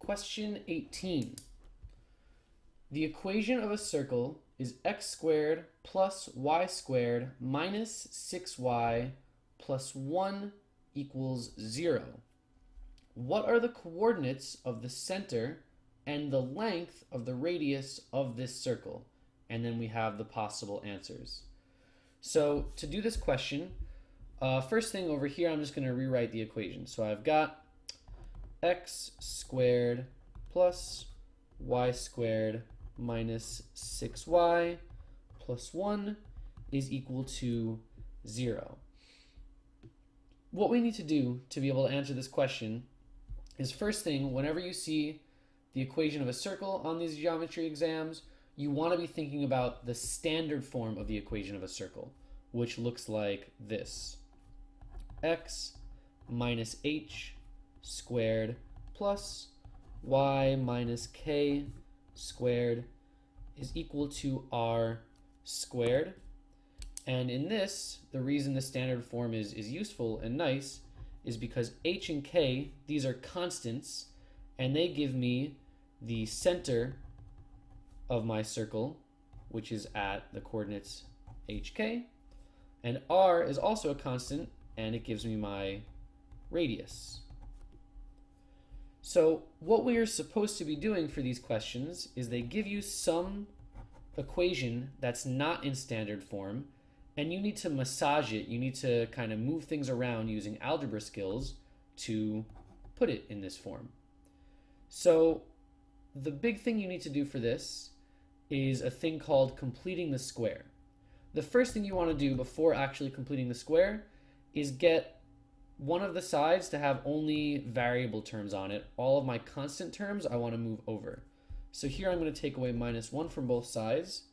Question 18. The equation of a circle is x squared plus y squared minus 6y plus 1 equals 0. What are the coordinates of the center and the length of the radius of this circle? And then we have the possible answers. So to do this question, first thing over here, I'm just going to rewrite the equation. So I've got x squared plus y squared minus 6y plus 1 is equal to 0. What we need to do to be able to answer this question is, first thing, whenever you see the equation of a circle on these geometry exams, you want to be thinking about the standard form of the equation of a circle, which looks like this. X minus h squared plus y minus k squared is equal to r squared. And in this, the reason the standard form is useful and nice is because h and k, these are constants, and they give me the center of my circle, which is at the coordinates hk, and r is also a constant, and it gives me my radius. So what we are supposed to be doing for these questions is they give you some equation that's not in standard form, and you need to massage it. You need to kind of move things around using algebra skills to put it in this form. So the big thing you need to do for this is a thing called completing the square. The first thing you want to do before actually completing the square is get one of the sides to have only variable terms on it. All of my constant terms I want to move over. So here I'm going to take away minus 1 from both sides,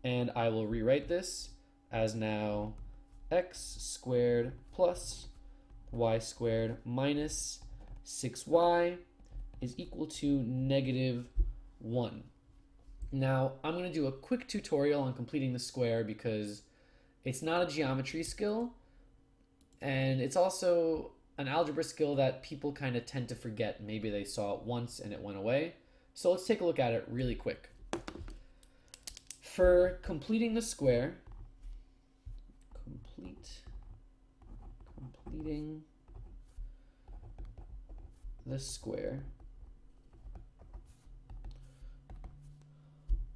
and I will rewrite this as now x squared plus y squared minus 6y is equal to negative 1. Now I'm going to do a quick tutorial on completing the square because it's not a geometry skill, and it's also an algebra skill that people kind of tend to forget. Maybe they saw it once and it went away. So let's take a look at it really quick. For completing the square, completing the square,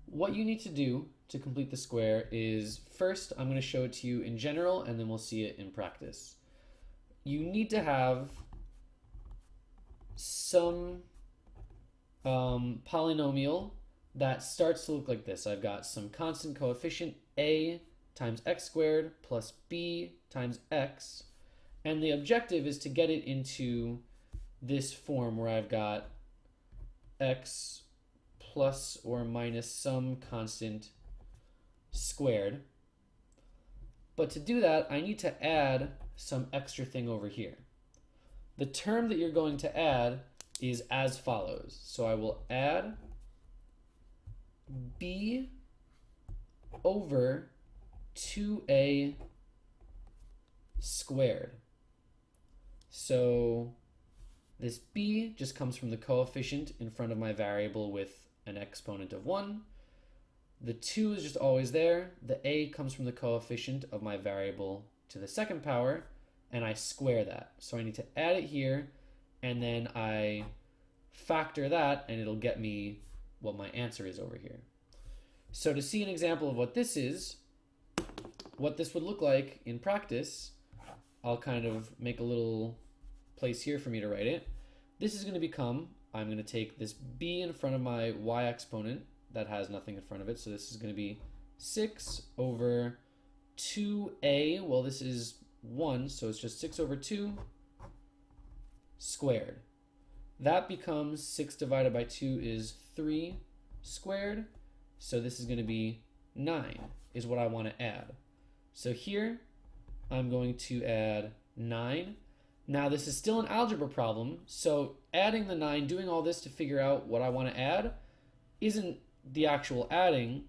what you need to do to complete the square is, first I'm going to show it to you in general and then we'll see it in practice. You need to have some polynomial that starts to look like this. I've got some constant coefficient a times x squared plus b times x, and the objective is to get it into this form where I've got x plus or minus some constant squared. But to do that, I need to add some extra thing over here. The term that you're going to add is as follows. So I will add b over 2a squared. So this b just comes from the coefficient in front of my variable with an exponent of 1. The 2 is just always there. The a comes from the coefficient of my variable to the second power, and I square that. So I need to add it here, and then I factor that, and it'll get me what my answer is over here. So to see an example of what this is, what this would look like in practice, I'll kind of make a little place here for me to write it. This is going to become, I'm going to take this b in front of my y exponent that has nothing in front of it, so this is going to be 6 over 2a, well this is 1, so it's just 6 over 2 squared. That becomes 6 divided by 2 is 3 squared, so this is going to be 9 is what I want to add. So here I'm going to add 9. Now this is still an algebra problem, so adding the 9, doing all this to figure out what I want to add, isn't the actual adding.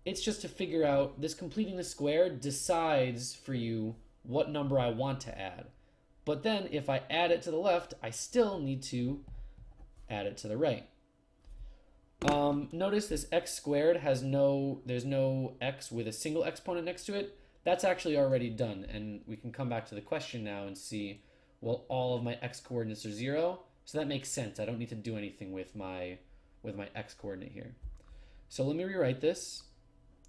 It's just to figure out, this completing the square decides for you what number I want to add. But then if I add it to the left, I still need to add it to the right. Notice this x squared has there's no x with a single exponent next to it. That's actually already done, and we can come back to the question now and see, well, all of my x coordinates are 0, so that makes sense. I don't need to do anything with my x coordinate here. So let me rewrite this.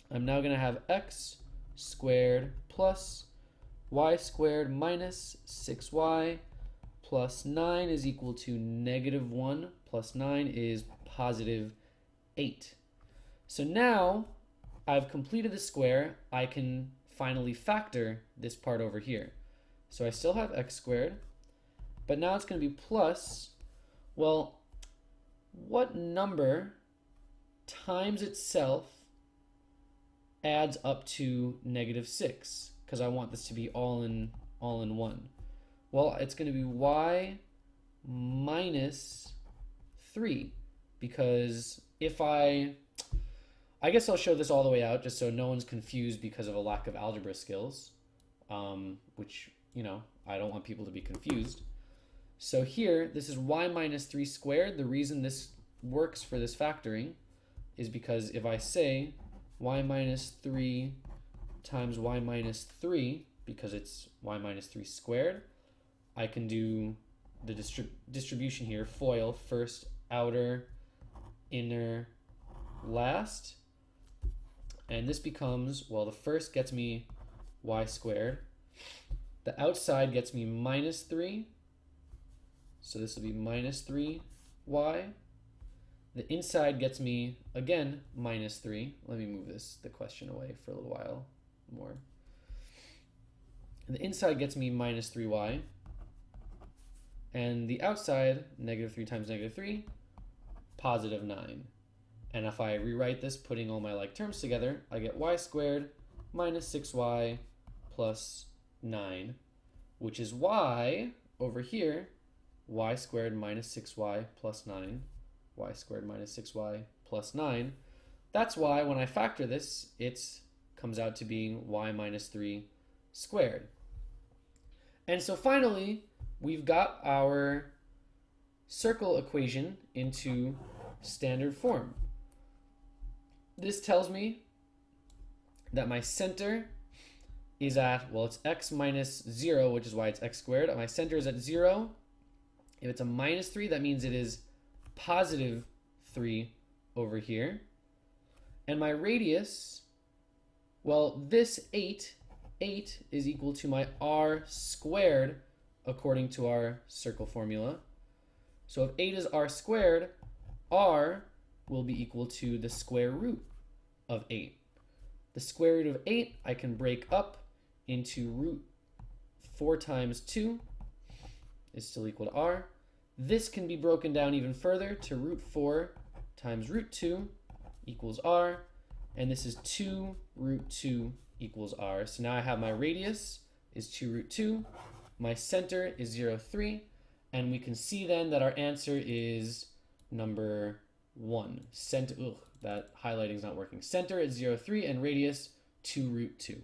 I'm now going to have x squared plus y squared minus 6y plus 9 is equal to -1 plus 9 is positive 8. So now I've completed the square. I can finally factor this part over here. So I still have x squared, but now it's going to be plus, well, what number times itself adds up to -6? Because I want this to be all in one. Well, it's going to be y minus 3, because if I guess I'll show this all the way out just so no one's confused because of a lack of algebra skills, which, you know, I don't want people to be confused. So here, this is y minus 3 squared. The reason this works for this factoring is because if I say y minus 3 times y minus 3, because it's y minus 3 squared, I can do the distribution here, FOIL, first, outer, inner, last. And this becomes, well, the first gets me y squared. The outside gets me minus 3. So this will be minus 3y. The inside gets me, again, minus 3. Let me move the question away for a little while more. And the inside gets me minus 3y. And the outside, -3 times -3, positive 9. And if I rewrite this, putting all my like terms together, I get y squared minus 6y plus 9, which is why, over here, y squared minus 6y plus 9, y squared minus 6y plus 9. That's why when I factor this, it comes out to being y minus 3 squared. And so finally, we've got our circle equation into standard form. This tells me that my center is at, well, it's x minus 0, which is why it's x squared. My center is at 0. If it's a minus 3, that means it is positive 3 over here. And my radius, well, this 8 is equal to my r squared according to our circle formula. So if 8 is r squared, r will be equal to the square root of 8. The square root of 8 I can break up into root 4 times 2 is still equal to r. This can be broken down even further to root 4 times root 2 equals r. And this is 2 root 2 equals r. So now I have my radius is 2 root 2. My center is 0, 3. And we can see then that our answer is number 1. Center, that highlighting is not working. Center is 0, 3 and radius 2 root 2.